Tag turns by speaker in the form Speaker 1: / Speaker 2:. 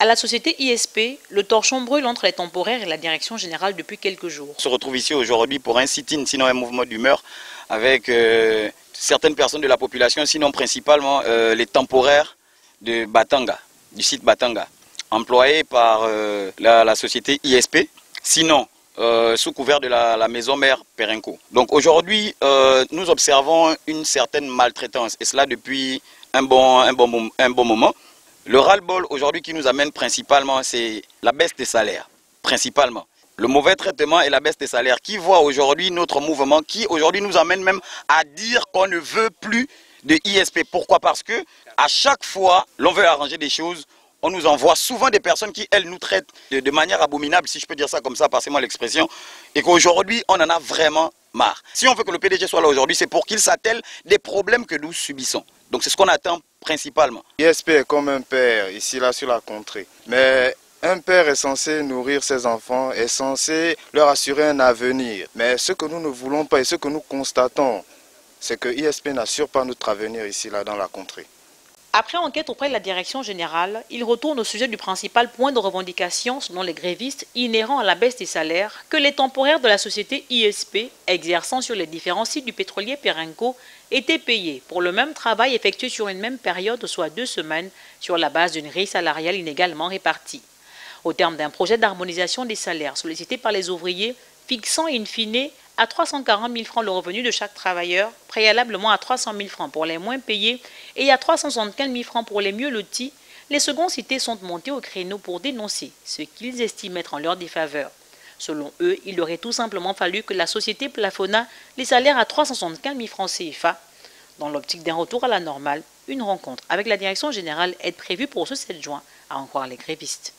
Speaker 1: À la société ISP, le torchon brûle entre les temporaires et la direction générale depuis quelques jours.
Speaker 2: On se retrouve ici aujourd'hui pour un sit-in, sinon un mouvement d'humeur, avec certaines personnes de la population, sinon principalement les temporaires de Batanga, du site Batanga, employés par la société ISP, sinon sous couvert de la maison mère Perenco. Donc aujourd'hui, nous observons une certaine maltraitance, et cela depuis un bon moment. Le ras-le-bol aujourd'hui qui nous amène principalement, c'est la baisse des salaires, principalement. Le mauvais traitement et la baisse des salaires qui voit aujourd'hui notre mouvement, qui aujourd'hui nous amène même à dire qu'on ne veut plus de ISP. Pourquoi? Parce que à chaque fois, l'on veut arranger des choses, on nous envoie souvent des personnes qui, elles, nous traitent de manière abominable, si je peux dire ça comme ça, passez-moi l'expression, et qu'aujourd'hui, on en a vraiment marre. Si on veut que le PDG soit là aujourd'hui, c'est pour qu'il s'attelle des problèmes que nous subissons. Donc c'est ce qu'on attend principalement.
Speaker 3: ISP est comme un père ici, là, sur la contrée. Mais un père est censé nourrir ses enfants, est censé leur assurer un avenir. Mais ce que nous ne voulons pas et ce que nous constatons, c'est que ISP n'assure pas notre avenir ici, là, dans la contrée.
Speaker 1: Après enquête auprès de la direction générale, il retourne au sujet du principal point de revendication, selon les grévistes, inhérent à la baisse des salaires, que les temporaires de la société ISP, exerçant sur les différents sites du pétrolier Perenco, étaient payés pour le même travail effectué sur une même période, soit 2 semaines, sur la base d'une grille salariale inégalement répartie. Au terme d'un projet d'harmonisation des salaires sollicité par les ouvriers, fixant in fine à 340 000 francs le revenu de chaque travailleur, préalablement à 300 000 francs pour les moins payés et à 375 000 francs pour les mieux lotis, les seconds cités sont montés au créneau pour dénoncer ce qu'ils estiment être en leur défaveur. Selon eux, il aurait tout simplement fallu que la société plafonnât les salaires à 375 000 francs CFA. Dans l'optique d'un retour à la normale, une rencontre avec la direction générale est prévue pour ce 7 juin, à en croire les grévistes.